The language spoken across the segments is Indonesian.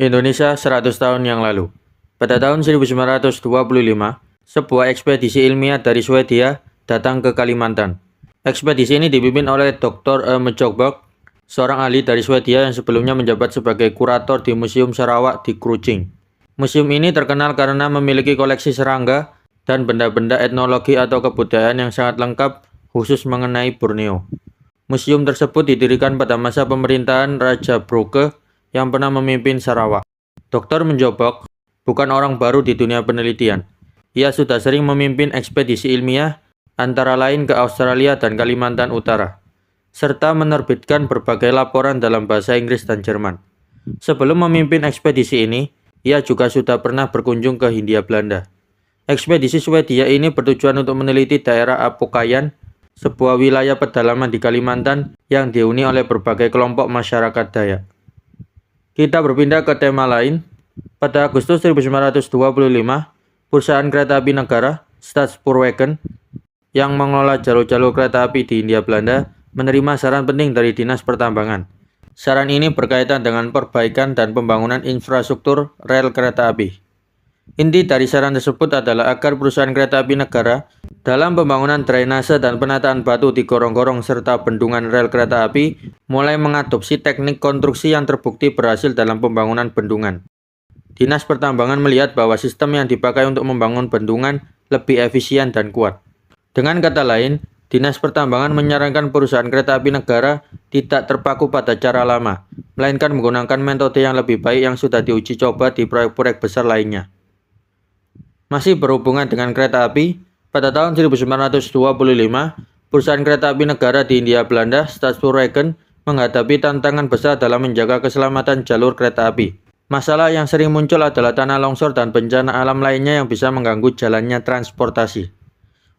Indonesia 100 tahun yang lalu. Pada tahun 1925, sebuah ekspedisi ilmiah dari Swedia datang ke Kalimantan. Ekspedisi ini dipimpin oleh Dr. Mjokbok, seorang ahli dari Swedia yang sebelumnya menjabat sebagai kurator di Museum Sarawak di Krucing. Museum ini terkenal karena memiliki koleksi serangga dan benda-benda etnologi atau kebudayaan yang sangat lengkap khusus mengenai Borneo. Museum tersebut didirikan pada masa pemerintahan Raja Broke yang pernah memimpin Sarawak. Dr. Mjokbok bukan orang baru di dunia penelitian. Ia sudah sering memimpin ekspedisi ilmiah antara lain ke Australia dan Kalimantan Utara, serta menerbitkan berbagai laporan dalam bahasa Inggris dan Jerman. Sebelum memimpin ekspedisi ini, ia juga sudah pernah berkunjung ke Hindia Belanda. Ekspedisi Swedia ini bertujuan untuk meneliti daerah Apokayan, sebuah wilayah pedalaman di Kalimantan yang dihuni oleh berbagai kelompok masyarakat Dayak. Kita berpindah ke tema lain. Pada Agustus 1925, perusahaan kereta api negara, Staatspoorwegen, yang mengelola jalur-jalur kereta api di Hindia Belanda, menerima saran penting dari Dinas Pertambangan. Saran ini berkaitan dengan perbaikan dan pembangunan infrastruktur rel kereta api. Inti dari saran tersebut adalah agar perusahaan kereta api negara dalam pembangunan drainase dan penataan batu di gorong-gorong serta bendungan rel kereta api mulai mengadopsi teknik konstruksi yang terbukti berhasil dalam pembangunan bendungan. Dinas Pertambangan melihat bahwa sistem yang dipakai untuk membangun bendungan lebih efisien dan kuat. Dengan kata lain, Dinas Pertambangan menyarankan perusahaan kereta api negara tidak terpaku pada cara lama, melainkan menggunakan metode yang lebih baik yang sudah diuji coba di proyek-proyek besar lainnya. Masih berhubungan dengan kereta api, pada tahun 1925, perusahaan kereta api negara di Hindia Belanda, Staatspoorwegen, menghadapi tantangan besar dalam menjaga keselamatan jalur kereta api. Masalah yang sering muncul adalah tanah longsor dan bencana alam lainnya yang bisa mengganggu jalannya transportasi.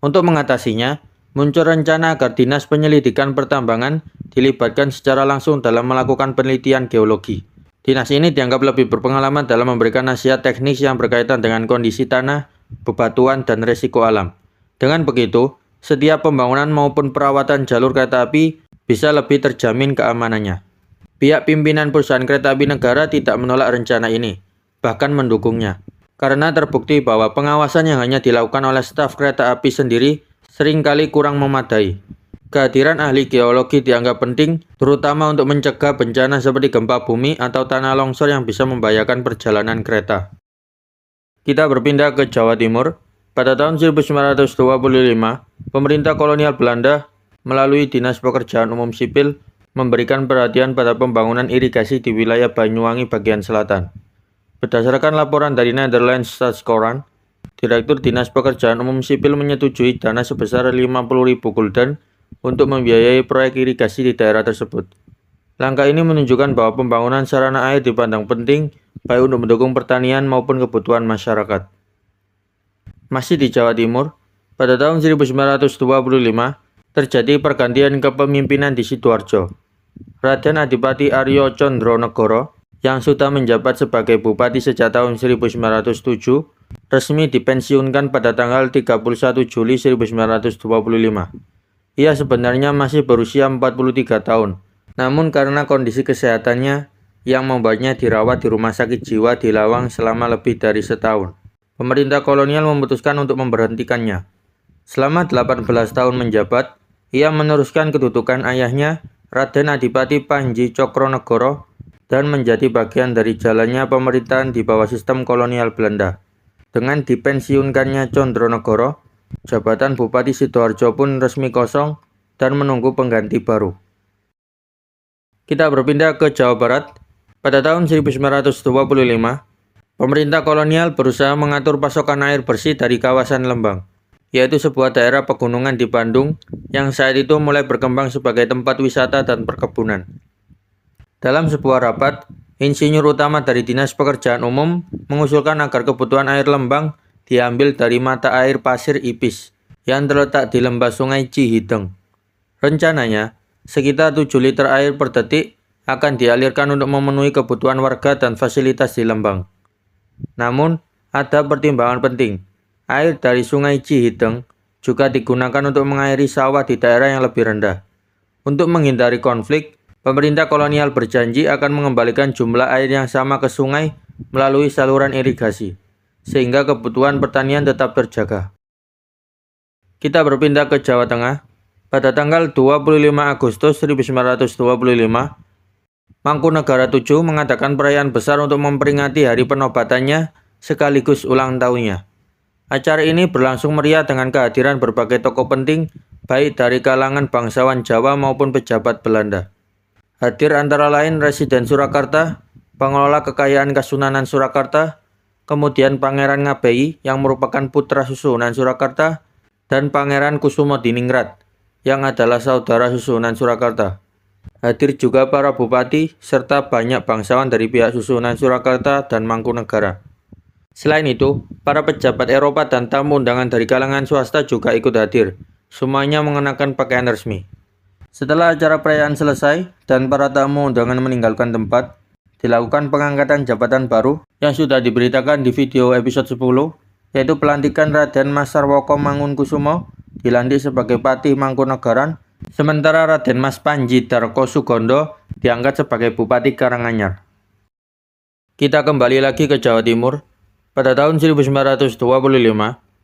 Untuk mengatasinya, muncul rencana agar Dinas Penyelidikan Pertambangan dilibatkan secara langsung dalam melakukan penelitian geologi. Dinas ini dianggap lebih berpengalaman dalam memberikan nasihat teknis yang berkaitan dengan kondisi tanah, bebatuan, dan resiko alam. Dengan begitu, setiap pembangunan maupun perawatan jalur kereta api bisa lebih terjamin keamanannya. Pihak pimpinan perusahaan kereta api negara tidak menolak rencana ini, bahkan mendukungnya, karena terbukti bahwa pengawasan yang hanya dilakukan oleh staf kereta api sendiri seringkali kurang memadai. Kehadiran ahli geologi dianggap penting, terutama untuk mencegah bencana seperti gempa bumi atau tanah longsor yang bisa membahayakan perjalanan kereta. Kita berpindah ke Jawa Timur. Pada tahun 1925, pemerintah kolonial Belanda melalui Dinas Pekerjaan Umum Sipil memberikan perhatian pada pembangunan irigasi di wilayah Banyuwangi bagian selatan. Berdasarkan laporan dari Netherlands Staatskoerant, Direktur Dinas Pekerjaan Umum Sipil menyetujui dana sebesar 50.000 gulden untuk membiayai proyek irigasi di daerah tersebut. Langkah ini menunjukkan bahwa pembangunan sarana air dipandang penting baik untuk mendukung pertanian maupun kebutuhan masyarakat. Masih di Jawa Timur, pada tahun 1925 terjadi pergantian kepemimpinan di Sidoarjo. Raden Adipati Aryo Condronegoro yang sudah menjabat sebagai bupati sejak tahun 1907 resmi dipensiunkan pada tanggal 31 Juli 1925. Ia sebenarnya masih berusia 43 tahun, namun karena kondisi kesehatannya yang membuatnya dirawat di rumah sakit jiwa di Lawang selama lebih dari setahun, pemerintah kolonial memutuskan untuk memberhentikannya. Selama 18 tahun menjabat, ia meneruskan kedudukan ayahnya, Raden Adipati Panji Cokronegoro, dan menjadi bagian dari jalannya pemerintahan di bawah sistem kolonial Belanda. Dengan dipensiunkannya Condronegoro, jabatan Bupati Sidoarjo pun resmi kosong dan menunggu pengganti baru. Kita berpindah ke Jawa Barat. Pada tahun 1925, pemerintah kolonial berusaha mengatur pasokan air bersih dari kawasan Lembang, yaitu sebuah daerah pegunungan di Bandung yang saat itu mulai berkembang sebagai tempat wisata dan perkebunan. Dalam sebuah rapat, insinyur utama dari Dinas Pekerjaan Umum mengusulkan agar kebutuhan air Lembang diambil dari mata air pasir Ipis yang terletak di lembah sungai Cihideng. Rencananya, sekitar 7 liter air per detik akan dialirkan untuk memenuhi kebutuhan warga dan fasilitas di Lembang. Namun, ada pertimbangan penting. Air dari sungai Cihideng juga digunakan untuk mengairi sawah di daerah yang lebih rendah. Untuk menghindari konflik, Pemerintah kolonial berjanji akan mengembalikan jumlah air yang sama ke sungai melalui saluran irigasi, sehingga kebutuhan pertanian tetap terjaga. Kita berpindah ke Jawa Tengah. Pada tanggal 25 Agustus 1925, Mangkunegara VII mengadakan perayaan besar untuk memperingati hari penobatannya sekaligus ulang tahunnya. Acara ini berlangsung meriah dengan kehadiran berbagai tokoh penting, baik dari kalangan bangsawan Jawa maupun pejabat Belanda. Hadir antara lain Residen Surakarta, pengelola kekayaan Kasunanan Surakarta, kemudian Pangeran Ngabeyi yang merupakan putra Susuhunan Surakarta, dan Pangeran Kusumo Diningrat yang adalah saudara Susuhunan Surakarta. Hadir juga para bupati serta banyak bangsawan dari pihak Susuhunan Surakarta dan Mangkunegara. Selain itu, para pejabat Eropa dan tamu undangan dari kalangan swasta juga ikut hadir. Semuanya mengenakan pakaian resmi. Setelah acara perayaan selesai dan para tamu undangan meninggalkan tempat, dilakukan pengangkatan jabatan baru yang sudah diberitakan di video episode 10, yaitu pelantikan Raden Mas Sarwoko Mangunkusumo dilantik sebagai Patih Mangkunegaran, sementara Raden Mas Panji Darko Sugondo diangkat sebagai Bupati Karanganyar. Kita kembali lagi ke Jawa Timur. Pada tahun 1925,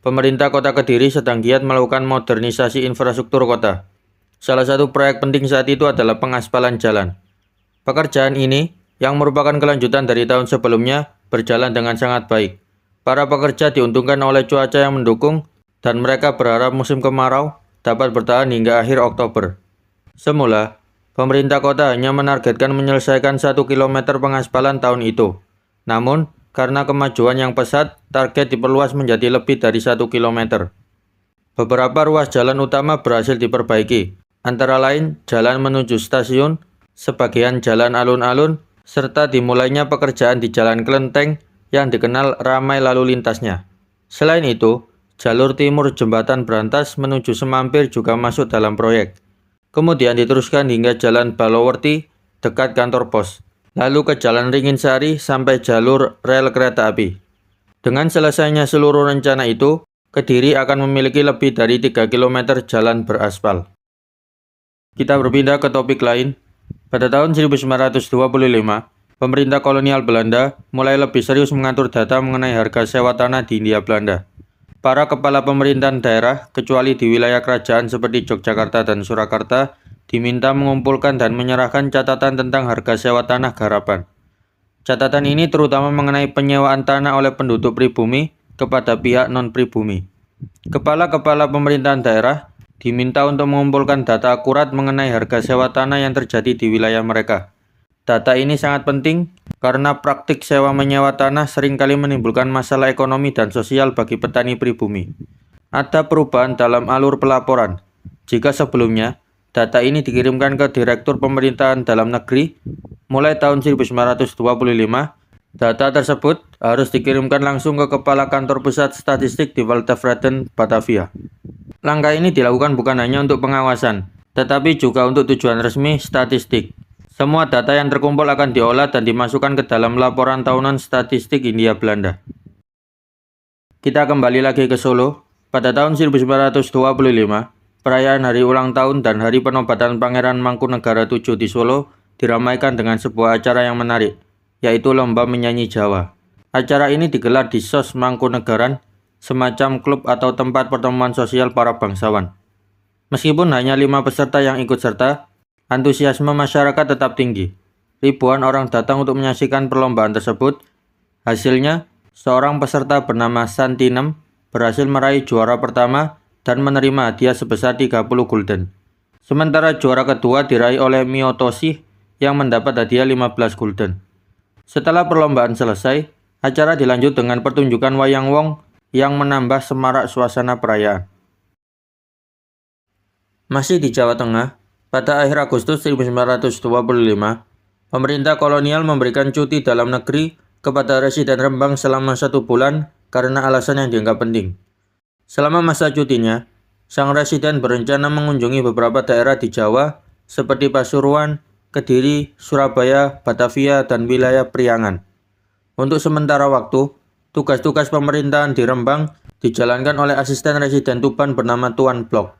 pemerintah Kota Kediri sedang giat melakukan modernisasi infrastruktur kota. Salah satu proyek penting saat itu adalah pengaspalan jalan. Pekerjaan ini, yang merupakan kelanjutan dari tahun sebelumnya, berjalan dengan sangat baik. Para pekerja diuntungkan oleh cuaca yang mendukung, dan mereka berharap musim kemarau dapat bertahan hingga akhir Oktober. Semula, pemerintah kota hanya menargetkan menyelesaikan 1 km pengaspalan tahun itu. Namun, karena kemajuan yang pesat, target diperluas menjadi lebih dari 1 km. Beberapa ruas jalan utama berhasil diperbaiki, antara lain jalan menuju stasiun, sebagian jalan alun-alun, serta dimulainya pekerjaan di Jalan Klenteng yang dikenal ramai lalu lintasnya. Selain itu, jalur timur Jembatan Brantas menuju Semampir juga masuk dalam proyek. Kemudian diteruskan hingga Jalan Balowerti dekat kantor pos, lalu ke Jalan Ringinsari sampai jalur rel kereta api. Dengan selesainya seluruh rencana itu, Kediri akan memiliki lebih dari 3 km jalan beraspal. Kita berpindah ke topik lain. Pada tahun 1925, pemerintah kolonial Belanda mulai lebih serius mengatur data mengenai harga sewa tanah di Hindia Belanda. Para kepala pemerintahan daerah, kecuali di wilayah kerajaan seperti Yogyakarta dan Surakarta, diminta mengumpulkan dan menyerahkan catatan tentang harga sewa tanah garapan. Catatan ini terutama mengenai penyewaan tanah oleh penduduk pribumi kepada pihak non-pribumi. Kepala-kepala pemerintahan daerah diminta untuk mengumpulkan data akurat mengenai harga sewa tanah yang terjadi di wilayah mereka. Data ini sangat penting karena praktik sewa-menyewa tanah seringkali menimbulkan masalah ekonomi dan sosial bagi petani pribumi. Ada perubahan dalam alur pelaporan. Jika sebelumnya, data ini dikirimkan ke Direktur Pemerintahan Dalam Negeri, mulai tahun 1925, data tersebut harus dikirimkan langsung ke Kepala Kantor Pusat Statistik di Waltevreden, Batavia. Langkah ini dilakukan bukan hanya untuk pengawasan, tetapi juga untuk tujuan resmi statistik. Semua data yang terkumpul akan diolah dan dimasukkan ke dalam laporan tahunan statistik Hindia Belanda. Kita kembali lagi ke Solo. Pada tahun 1925, perayaan hari ulang tahun dan hari penobatan Pangeran Mangkunegara VII di Solo diramaikan dengan sebuah acara yang menarik, yaitu Lomba Menyanyi Jawa. Acara ini digelar di SOS Mangkunegaran, semacam klub atau tempat pertemuan sosial para bangsawan. Meskipun hanya 5 peserta yang ikut serta, antusiasme masyarakat tetap tinggi. Ribuan orang datang untuk menyaksikan perlombaan tersebut. Hasilnya, seorang peserta bernama Santinem berhasil meraih juara pertama dan menerima hadiah sebesar 30 gulden. Sementara juara kedua diraih oleh Miotosih yang mendapat hadiah 15 gulden. Setelah perlombaan selesai, acara dilanjut dengan pertunjukan wayang wong yang menambah semarak suasana perayaan. Masih di Jawa Tengah, pada akhir Agustus 1925, pemerintah kolonial memberikan cuti dalam negeri kepada residen Rembang selama 1 bulan karena alasan yang dianggap penting. Selama masa cutinya, sang residen berencana mengunjungi beberapa daerah di Jawa seperti Pasuruan, Kediri, Surabaya, Batavia, dan wilayah Priangan. Untuk sementara waktu, tugas-tugas pemerintahan di Rembang dijalankan oleh asisten residen Tuban bernama Tuan Blok.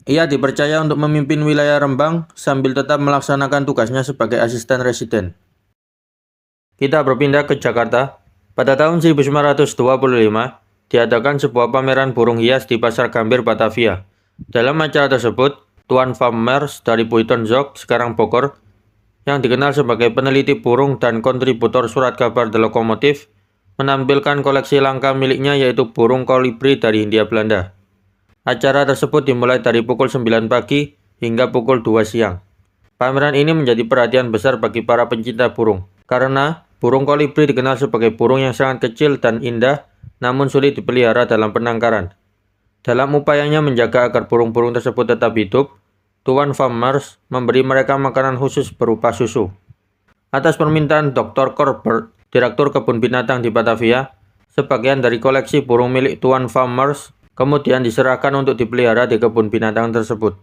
Ia dipercaya untuk memimpin wilayah Rembang sambil tetap melaksanakan tugasnya sebagai asisten residen. Kita berpindah ke Jakarta. Pada tahun 1925, diadakan sebuah pameran burung hias di Pasar Gambir, Batavia. Dalam acara tersebut, Tuan Van Mers dari Buitenzorg, sekarang Bogor, yang dikenal sebagai peneliti burung dan kontributor surat kabar The Lokomotif, menampilkan koleksi langka miliknya yaitu burung kolibri dari Hindia Belanda. Acara tersebut dimulai dari pukul 9 pagi hingga pukul 2 siang. Pameran ini menjadi perhatian besar bagi para pencinta burung, karena burung kolibri dikenal sebagai burung yang sangat kecil dan indah, namun sulit dipelihara dalam penangkaran. Dalam upayanya menjaga agar burung-burung tersebut tetap hidup, Tuan Van Mers memberi mereka makanan khusus berupa susu. Atas permintaan Dr. Corbett, Direktur Kebun Binatang di Batavia, sebagian dari koleksi burung milik Tuan Van Mers kemudian diserahkan untuk dipelihara di kebun binatang tersebut.